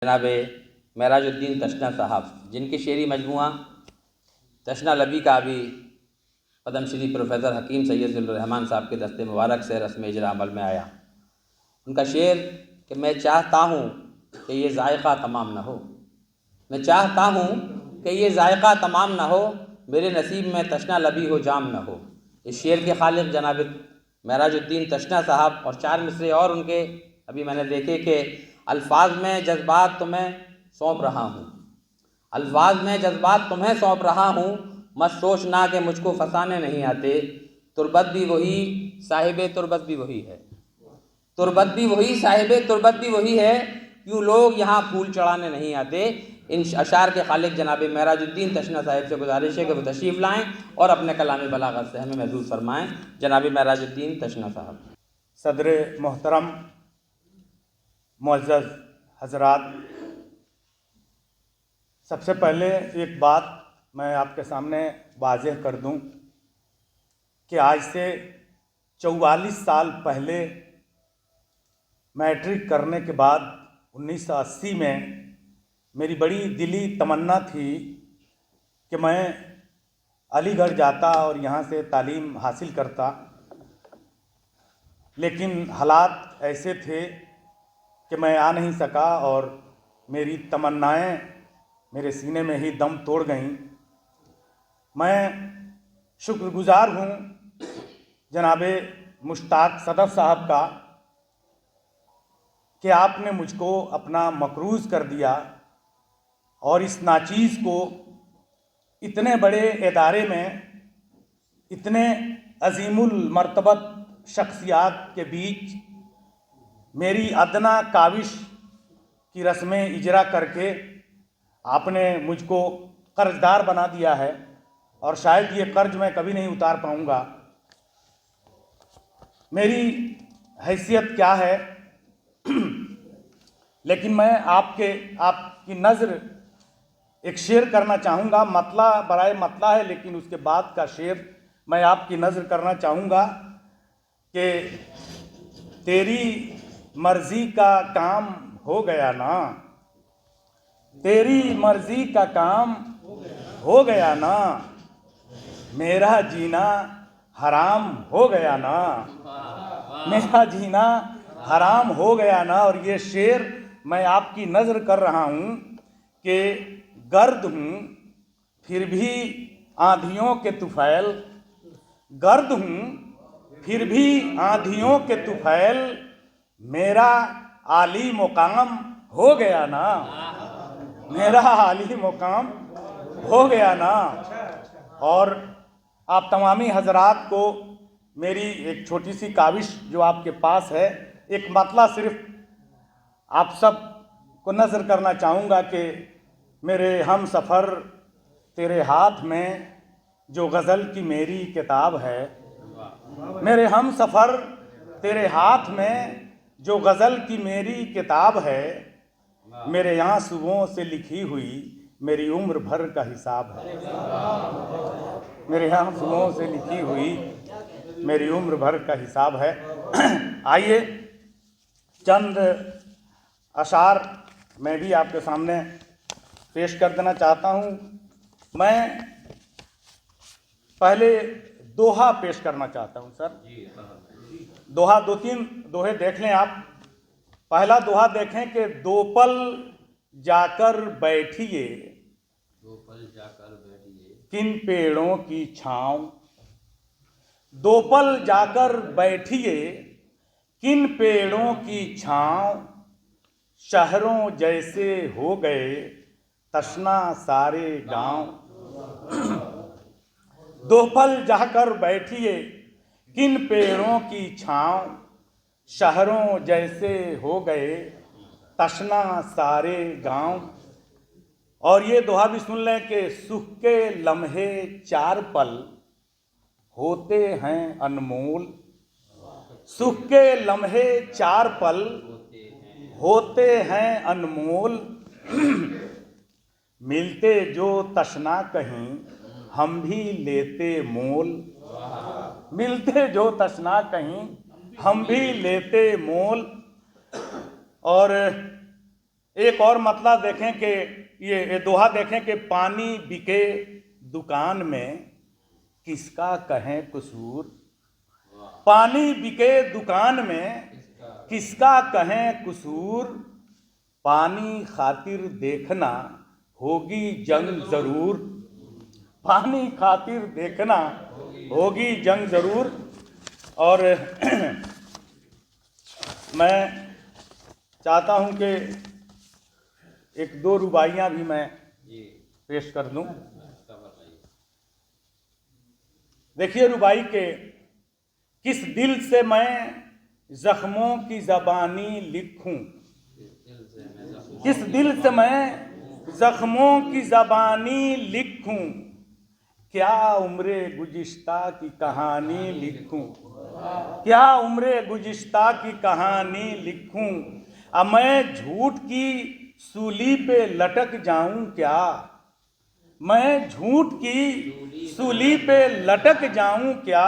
जनाब महराजुद्दीन तशना साहब, जिनकी शेरी मजमुआ तशना लबी का भी पद्मश्री प्रोफेसर हकीम सैयद रहमान साहब के दस्ते मुबारक से रस्म इजरा अमल में आया। उनका शेर कि मैं चाहता हूँ कि ये जायका तमाम ना हो, मैं चाहता हूँ कि ये जायका तमाम ना हो, मेरे नसीब में तशना लबी हो जाम ना हो। इस शेर के खालिक जनाब महराजुद्दीन तशना साहब और 4 मिसरे और उनके अभी मैंने देखे कि अल्फाज में जज्बात तुम्हें सौंप रहा हूँ, अल्फाज में जज्बात तुम्हें सौंप रहा हूँ, मत सोचना कि मुझको फसाने नहीं आते। तुरबत भी वही साहिबे तुरबत भी वही है, तुरबत भी वही साहिबे तुरबत भी वही है, क्यों लोग यहाँ फूल चढ़ाने नहीं आते। इन अशार के खालिक जनाब महराजुद्दीन तशना साहिब से गुजारिश है कि वो तशरीफ़ लाएँ और अपने कलाम बलागत से हमें महसूस फरमाएँ। जनाब महराजुद्दीन तशना साहब। सदर मोहतरम, मुअज़्ज़ज़ हज़रात, सबसे पहले एक बात मैं आपके सामने वाज़ेह कर दूं कि आज से 44 साल पहले मैट्रिक करने के बाद 1980 में मेरी बड़ी दिली तमन्ना थी कि मैं अलीगढ़ जाता और यहाँ से तालीम हासिल करता, लेकिन हालात ऐसे थे कि मैं आ नहीं सका और मेरी तमन्नाएं मेरे सीने में ही दम तोड़ गईं। मैं शुक्रगुज़ार हूँ जनाबे मुश्ताक सदफ़ साहब का कि आपने मुझको अपना मकरूज़ कर दिया और इस नाचीज़ को इतने बड़े इदारे में इतने अज़ीमुल मर्तबत शख्सियात के बीच मेरी अदना काविश की रस्में इजरा करके आपने मुझको कर्जदार बना दिया है और शायद ये कर्ज मैं कभी नहीं उतार पाऊँगा। मेरी हैसियत क्या है लेकिन मैं आपकी नज़र एक शेर करना चाहूँगा। मतला बराए मतला है, लेकिन उसके बाद का शेर मैं आपकी नज़र करना चाहूँगा कि तेरी मर्ज़ी का काम हो गया ना, तेरी मर्ज़ी का काम हो गया ना, मेरा जीना हराम हो गया ना, मेरा जीना हराम हो गया ना। और ये शेर मैं आपकी नज़र कर रहा हूँ कि गर्द हूँ फिर भी आंधियों के तुफैल, गर्द हूँ फिर भी आंधियों के तुफैल, मेरा आली मुकाम हो गया ना, मेरा आली मुकाम हो गया ना। और आप तमामी हजरात को मेरी एक छोटी सी काविश जो आपके पास है, एक मतला सिर्फ आप सब को नज़र करना चाहूँगा कि मेरे हम सफ़र तेरे हाथ में जो गज़ल की मेरी किताब है, मेरे हम सफ़र तेरे हाथ में जो गज़ल की मेरी किताब है, मेरे यहाँ सुबहों से लिखी हुई मेरी उम्र भर का हिसाब है, मेरे यहाँ सुबहों से लिखी हुई मेरी उम्र भर का हिसाब है। आइए चंद अशार मैं भी आपके सामने पेश कर देना चाहता हूँ। मैं पहले दोहा पेश करना चाहता हूँ सर। दोहा 2-3 दोहे देख लें आप। पहला दोहा देखें कि दो पल जाकर बैठिए, दो पल जाकर बैठिए किन पेड़ों की छाँव, दो पल जाकर बैठिए किन पेड़ों की छाँव, शहरों जैसे हो गए तशना सारे गांव। दो पल जाकर बैठिए किन पेड़ों की छाँव, शहरों जैसे हो गए तशना सारे गांव। और ये दोहा भी सुन लें कि सुख के लम्हे 4 पल होते हैं अनमोल, सुख के लम्हे 4 पल होते हैं अनमोल, मिलते जो तशना कहीं हम भी लेते मोल, मिलते जो तशना कहीं हम भी लेते मोल। और एक और मतलब देखें कि ये दोहा देखें कि पानी बिके दुकान में किसका कहें कसूर। पानी बिके दुकान में किसका कहें कसूर। पानी खातिर देखना होगी जंग जरूर। पानी खातिर देखना होगी जंग जरूर। और मैं चाहता हूं कि एक दो रुबाइयाँ भी मैं पेश कर दूं। देखिए रुबाई के, किस दिल से मैं जख्मों की ज़बानी लिखूं। किस दिल से मैं जख्मों की ज़बानी लिखूं। क्या उम्रे गुज़िश्ता की कहानी लिखूं। क्या उम्रे गुज़िश्ता की कहानी लिखूं। अब मैं झूठ की सूली पे लटक जाऊं क्या। मैं झूठ की सूली पे लटक जाऊं क्या।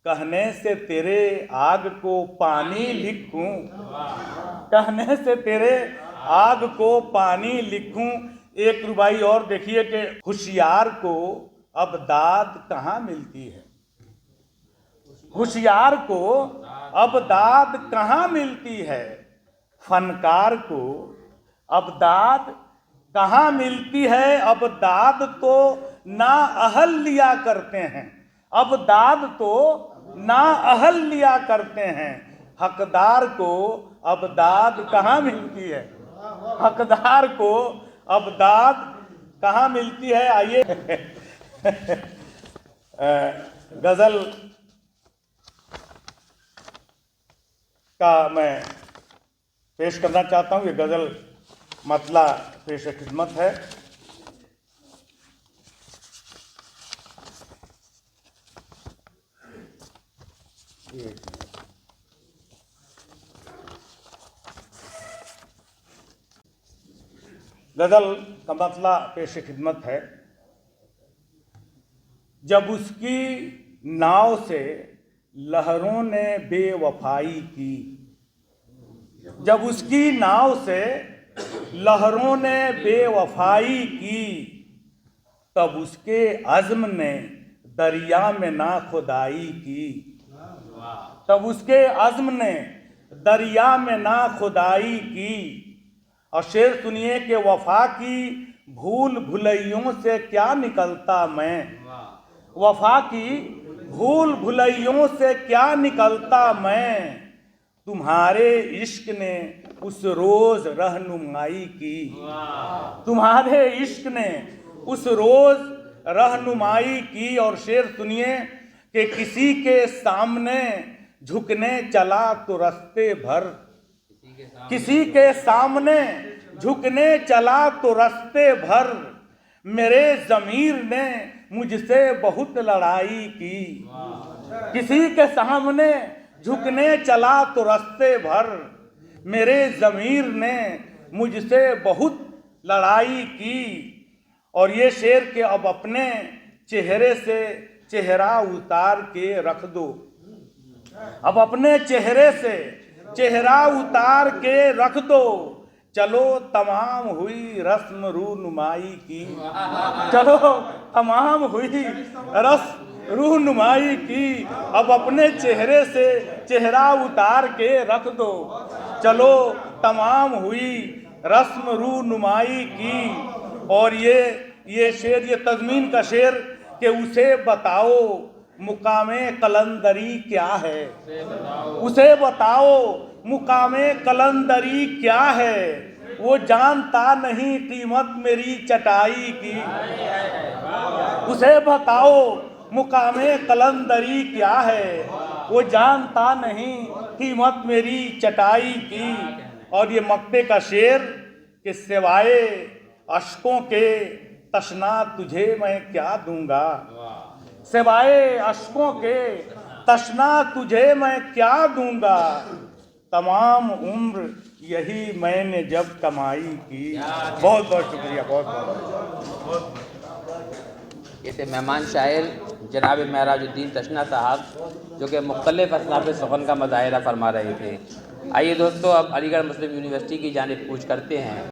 कहने से तेरे आग को पानी लिखूं। कहने से तेरे आग को पानी लिखूं। एक रुबाई और देखिए कि होशियार को अब दाद कहाँ मिलती है। होशियार को अब दाद कहाँ मिलती है। फनकार को अब दाद कहाँ मिलती है। अब दाद तो ना अहल लिया करते हैं। अब दाद तो ना अहल लिया करते हैं। हकदार को अब दाद कहाँ मिलती है। हकदार को अब दाद कहाँ मिलती है। आइए गज़ल का मैं पेश करना चाहता हूँ। ये गज़ल मतला पेश खिदमत है। गज़ल का मतला पेश खिदमत है। जब उसकी नाव से लहरों ने बेवफाई की। जब उसकी नाव से लहरों ने बेवफाई की। तब उसके अज़्म ने दरिया में ना खुदाई की। तब उसके अज़्म ने दरिया में ना खुदाई की। और शेर सुनिए कि वफा की भूल भुलैयों से क्या निकलता मैं। वफा की भूल भुलैयों से क्या निकलता मैं। तुम्हारे इश्क ने उस रोज रहनुमाई की। तुम्हारे इश्क ने उस रोज रहनुमाई की। और शेर सुनिए कि किसी के सामने झुकने चला तो रस्ते भर। किसी के सामने झुकने चला तो रस्ते भर। मेरे ज़मीर ने मुझसे बहुत लड़ाई की। किसी के सामने झुकने चला तो रस्ते भर। मेरे ज़मीर ने मुझसे बहुत लड़ाई की। और ये शेर के अब अपने चेहरे से चेहरा उतार के रख दो। अब अपने चेहरे से चेहरा उतार के रख दो। चलो तमाम हुई रस्म रूनुमाई की। चलो तमाम हुई रस्म रूनुमाई की। अब अपने चेहरे से चेहरा उतार के रख दो। चलो तमाम हुई रस्म रूनुमाई की। और ये शेर, ये तज़मीन का शेर कि उसे बताओ मुकामे कलंदरी क्या है। उसे बताओ मुकामे कलंदरी क्या है। वो जानता नहीं कीमत मेरी चटाई की। उसे बताओ मुकामे कलंदरी क्या है। वो जानता नहीं कीमत मेरी चटाई की। और ये मक्ते का शेर कि सिवाए अश्कों के तशना तुझे मैं क्या दूंगा। सिवाए अश्कों के तशना तुझे मैं क्या दूंगा। तमाम उम्र यही मैंने जब कमाई की। बहुत बहुत शुक्रिया। बहुत बहुत ऐसे मेहमान शायर जनाब महराजुद्दीन तशना साहब जो कि मुख्तलिफ असनाफ़ सुख़न का मुज़ाहिरा फरमा रहे थे। आइए दोस्तों, अब अलीगढ़ मुस्लिम यूनिवर्सिटी की जानिब कूच करते हैं।